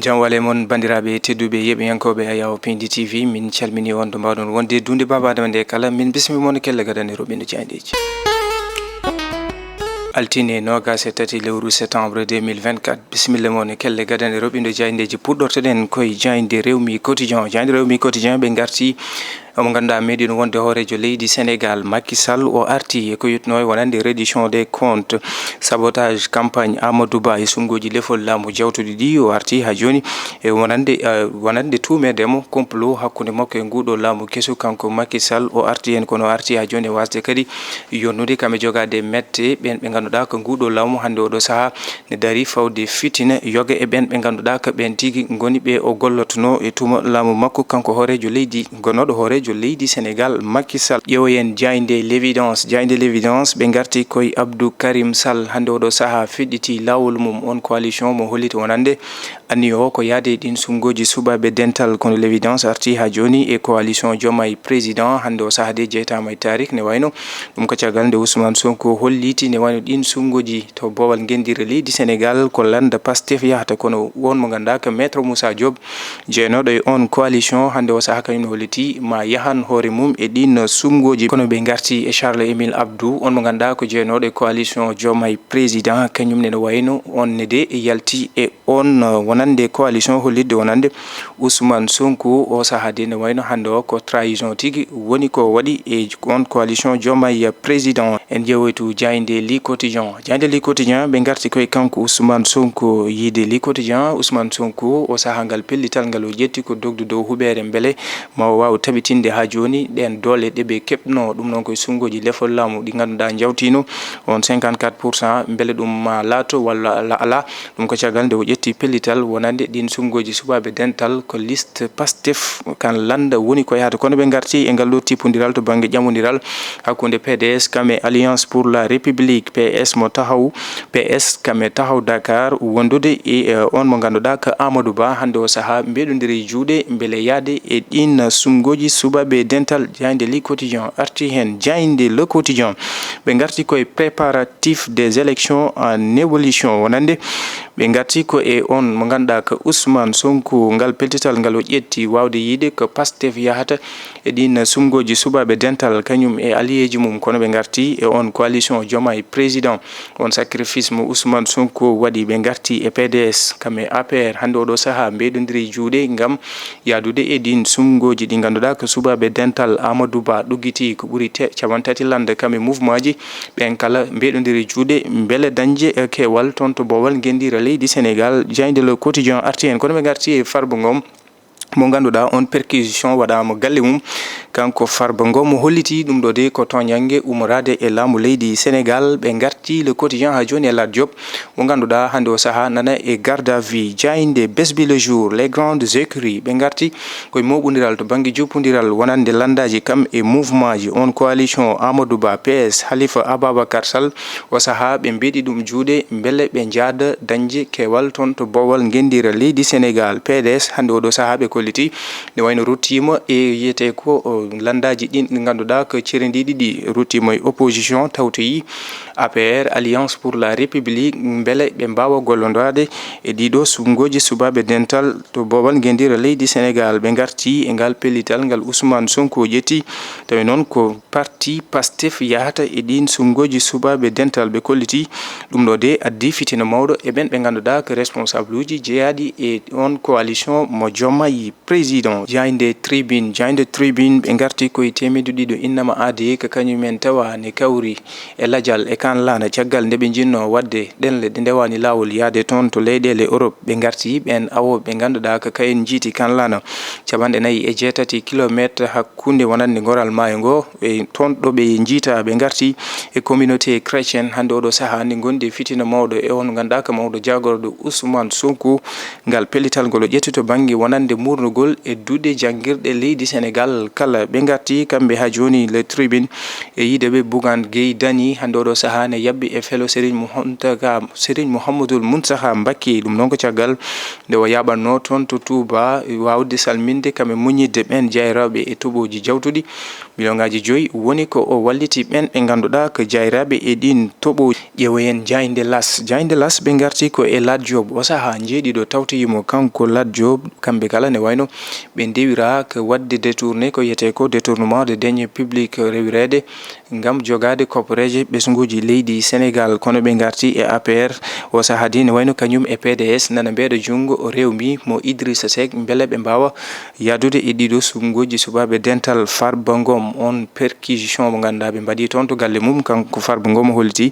Jamwale mon bandiraɓe tedduɓe yeɓiyankoɓe Ayaw Pindi TV min calmini on to mbawɗon wonde dunde babade wonde kala min bismi mon kella gadane roɓino jayndeji altine nogas e tati lewru septembre 2024 bisimilla mon kelle gadane roɓindo jayndeji puɗɗortoɗen koye jayde rewmi quotidien ɓe garti mo ganduɗa meɗino wonde hoorejo leydi Sénégal Macky Sall o arti e ko yettuno wonande reddition des comptes sabotage campagne Amadou Ba e sungoji lefol laamu jawtuɗi ɗi o arti ha joni e wonande tumedemo complot hakkude makko e nguɗo laamu kesu kanko Macky Sall o arti hen kono arti ha joni e wasde kadi yonnude kamɓe jogade mette ɓen ɓe ganduɗa ko nguɗo laamu hande oɗo saaha ne daari fawde fitina yoga e ɓen ɓe ganduɗa ko ɓen tigui goni ɓe o gollotono e tuma laamu makko kanko hoorejo leydi gonnoɗo hoorejo leydi Sénégal Macky Sall ƴeewoyen jayde l'évidence ɓe garti koye Abdou Karim Sall hande oɗo saaha feɗɗiti lawol mum on coalition mo holliti wonande anni o ko yaade ɗin sungoji subaɓe dental kono l'évidence arti ha joni e coalition Diomaye président hande o saaha de jeytama e tarik ne wayno ɗum ko caggal nde Ousmane Sonko holliti ne wayno ɗin sungoji to bowal gendire leydi Sénégal ko landa Pastef yahata kono won mo ganduɗa ko maître Moussa Diop jeenoɗo e on coalition hande o saaha kañum holliti ma yahan hoore mum e ɗin sungoji kono ɓe garti e Charles Émile Abdou on mo ganduɗa ko jeenoɗo e coalition Diomaye président kañum ne wayno on ne de yalti e on wonande coalition hollidde wonande Ousmane Sonko o saaha de ne wayno hande o ko trahison tigui woni ko waɗi e on coalition Diomaye président en ƴeewoytu jayde li quotidien ɓe garti koye kanko Ousmane Sonko yiide li quotidien Ousmane Sonko o saaha ngal pellital ngal o ƴetti ko dogdu dow huɓere beele ma o waw tabitinde ha joni ɗen dole ɗeɓe keɓno ɗum noon koye sungoji lefol laamu ɗi ganduɗa jawtino on 54% beele ɗum ma laato walla ala ɗum ko caggal nde o ƴetti pellital wonande ɗin sungoji subaɓe dental ko liste Pastef kan landa woni ko yahata kono ɓe garti e ngal ɗo tippodiral to banggue ƴamodiral hakkude PDS kame Alliance pour la République PS mo tahaw PS kame tahaw Dakar wondude e on mo ganduɗa ko Amadou Ba hande o saaha mbeɗodiri juuɗe beele yaade e ɗin sungoji subaɓe dental jayde li quotidien arti hen jayde le quotidien ɓe garti koye préparatif des élections en évolution wonande ɓe garti ko e on mo ganduɗa ko Ousmane Sonko ngal peltital ngal o ƴetti wawde yiide ko Pastef yahata e ɗin sungoji subaɓe dental kañum e alliéji mum kono ɓe garti e on coalition Diomaye président on sacrifice mo Ousmane Sonko waɗi ɓe garti e PDS kame APR hande oɗo saaha mbeɗodiri juuɗe gam yadude e ɗin sungoji ɗi ganduɗa ko subaɓe dental Amadou Ba ɗuggiti ko ɓuuri capantati lande kame mouvement ji ɓen kala mbeɗodiri juuɗe beele dañde kewal toon to bowal gendira leydi Sénégal jayde le quotidien arti hen kono ɓe garti e Farba Ngom mo ganduɗa on perquisition waɗama galle mum kanko Farba Ngom mo holliti ɗum ɗo de ko toñangue umorade e laamu leydi Sénégal ɓe garti le quotidien ha joni e Lat Diop mo ganduɗa hande o saaha nana e garde à vue jayde Besbi le jour les grandes écuries ɓe garti koye moɓodiral to banggue juppodiral wonande landaji kam e mouvement ji on coalition Amadou Ba PS Halifa Ababacar Sall o saaha ɓe mbeɗi ɗum juuɗe beele ɓe jaada dañde kewal toon to bowal gendira leydi Sénégal PDS hande oɗo saaha ɓe kolliti ne wayno ruttima e yiyete ko landaji ɗin ɗi ganduɗa ko cerendiɗi ɗi ruttima e opposition tawtoyi APR Alliance pour la République beele ɓe mbawa gollodade e ɗiɗo sungoji subaɓe dental to bowal gendira leydi Sénégal ɓe garti e ngal pellital ngal Ousmane Sonko ƴetti tawi noon ko parti Pastef yahata e ɗin sungoji subaɓe dental ɓe kolliti ɗum ɗo de addi fitina mawɗo e ɓen ɓe ganduɗa ko responsable uji jeeyaɗi e on coalition mo Diomaye président jayde tribune ɓe garti koye temedde ɗiɗo innama aade ko kañumen tawa ne kawri e ladial e kan lana caggal nde ɓe jinno wadde ɗenle ɗe ndewani lawol yaade toon to leyɗele Europe ɓe garti ɓen awoɓe ganduɗa ko kayen jiiti kan lana 48 kilométre hakkude wonande goral maayo ngo e toon ɗo ɓe jiita ɓe garti e communauté chrétienne hande oɗo saaha nde gonde fitina mawɗo e on ganduɗa ko mawɗo jagorɗo Ousmane Sonko ngal pellital ngol o ƴetti to banggue wonande murnugol e duuɗe janguirɗe leydi Sénégal kala ɓe garti kamɓe ha joni le tribune e yiideɓe Bougane Gueye Dany hande oɗo saaha ne yabbi e felo Serigne Mouhamadoul Mountakha Mbacké ɗum noon ko caggal nde o yaɓanno toon to Touba wawde salminde kamɓe muñidde ɓen jeyraɓe e toɓoji jawtuɗi miliongaji joyi woni ko o walliti ɓen ɓe ganduɗa ko jayraɓe e ɗin toɓo ƴeewoyen jayde las ɓe garti ko e Lat Diop o saaha jeeɗiɗo tawtoyimo kanko Lat Diop kamɓe kala ne wayno ɓe ndewira ko wadde détourné ko yiyete ko détournement de deniers publics rewirede ngam jogade koppareje ɓesguji leydi Sénégal kono ɓe garti e APR o saaha di ne wayno kañum e PDS nana mbeɗa jungo rewmi mo Idrissa Seck beele ɓe mbawa yadude e ɗiɗo sumgoji subaɓe dental Farba Ngom on perquisition mo ganduɗa ɓe mbaɗi toon to galle mum kanko Farba Ngom holliti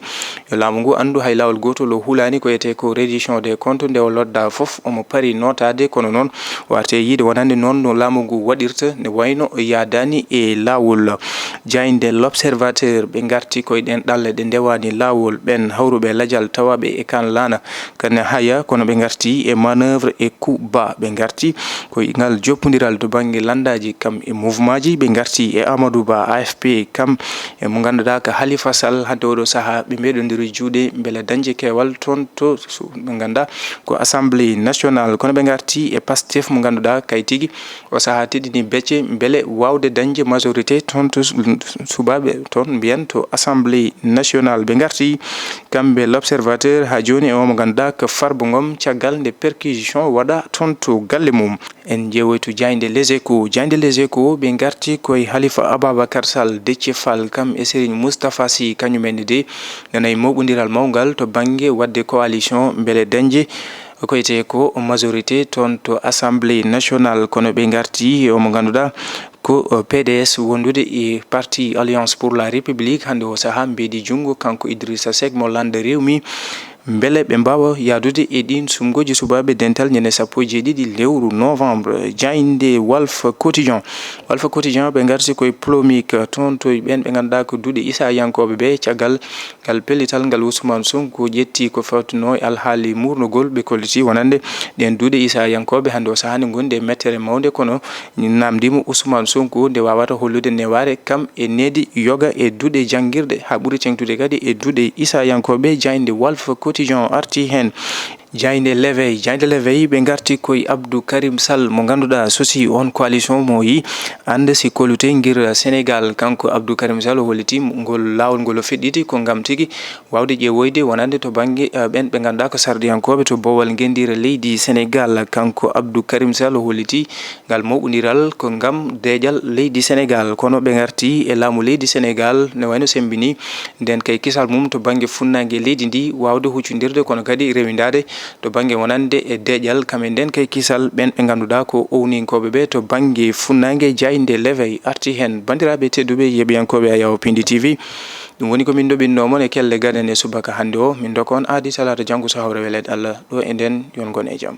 yo laamu ngu andu hay lawol gotol o hulani ko yete ko reddition des comptes nde o lodda foof omo pari notade kono noon warte yiide wonande noon no laamu ngu waɗirta ne wayno yadani e lawol jayde l'observateur ɓe garti koye ɗen ɗalle ɗe ndewani lawol ɓen hawruɓe ladial tawaɓe e kan lana kane haya kono ɓe garti e manœuvre e coup bas ɓe garti koye ngal joppodiral to banggue landaji kam e mouvement ji ɓe garti e Amadou Ba AFP kam e mo ganduɗa ko Halifa Sall hande oɗo saaha ɓe mbeɗodiri juuɗe beele dañde kewal toon to ɓe ganduɗa ko assemblée nationale kono ɓe garti e Pastef mo ganduɗa kay tigui o saaha teɗini becce beele wawde dañde majorité toon to subaɓe toon mbiyen to assemblée nationale ɓe garti kamɓe l'observateur ha joni e omo ganduɗa ko Farba Ngom caggal nde perquisition waɗa toon to galle mum en jeewoytu jayde les échos ɓe garti koye Halifa Ababacar Sall Déthié Fall kam e Serigne Moustapha Sy kañumenne de nanayi moɓodiral mawgal to banggue wadde coalition beele dañde ko yete ko majorité toon to assemblée nationale kono ɓe garti omo ganduɗa ko PDS wondude e parti Alliance pour la République hande o saaha mbeedi jungo kanko Idrissa Seck mo landa rewmi beele ɓe mbawa yadude e ɗin sumgoji subaɓe dental ñande 17 lewru novembre jayde Walf Quotidien ɓe garti koye polémique toon to ɓen ɓe ganduɗa ko duuɗe Issa Yankoɓe ɓe caggal ngal pellital ngal Ousmane Sonko ƴetti ko fawtuno e alhaali murnugol ɓe kolliti wonande ɗen duuɗe Issa Yankoɓe hande o saaha nde gondi e mettere mawde kono namdimo Ousmane Sonko nde wawata hollude neware kam e nedi yoga e duuɗe janguirde ha ɓuuri tengtude kadi e duuɗe Issa Yankoɓe jayde Walf Quotidien arti hen jayde l'éveil ɓe garti koye Abdou Karim Sall mo ganduɗa sosi on coalition mo yi ande si kolute guir Sénégal kanko Abdou Karim Sall holliti ngol lawol ngol o feɗɗiti ko gam tigui wawde ƴeewoyde wonande to banggue ɓen ɓe ganduɗa ko sardiyankoɓe to bowal guendira leydi Sénégal kanko Abdou Karim Sall holliti ngal moɓodiral ko gam deƴal leydi Sénégal kono ɓe garti e laamu leydi Sénégal ne wayno sembini nden kay kisal mum to banggue funnague leydi ndi wawde huccodirde kono kadi rewidade to banggue wonande e deƴal kamen nden kay kisal ɓen ɓe ganduɗa ko owninkoɓe ɓe to banggue funnague jayde l'éveil arti hen bandiraɓe tedduɓe yeeɓiyankoɓe a yawo Pindi TV ɗum woni ko min ɗoɓinnomon e kelle gaden e subaka hande o min dokon aadi talata janggo so hawre welede Allah ɗo e nden yon gon e jaam.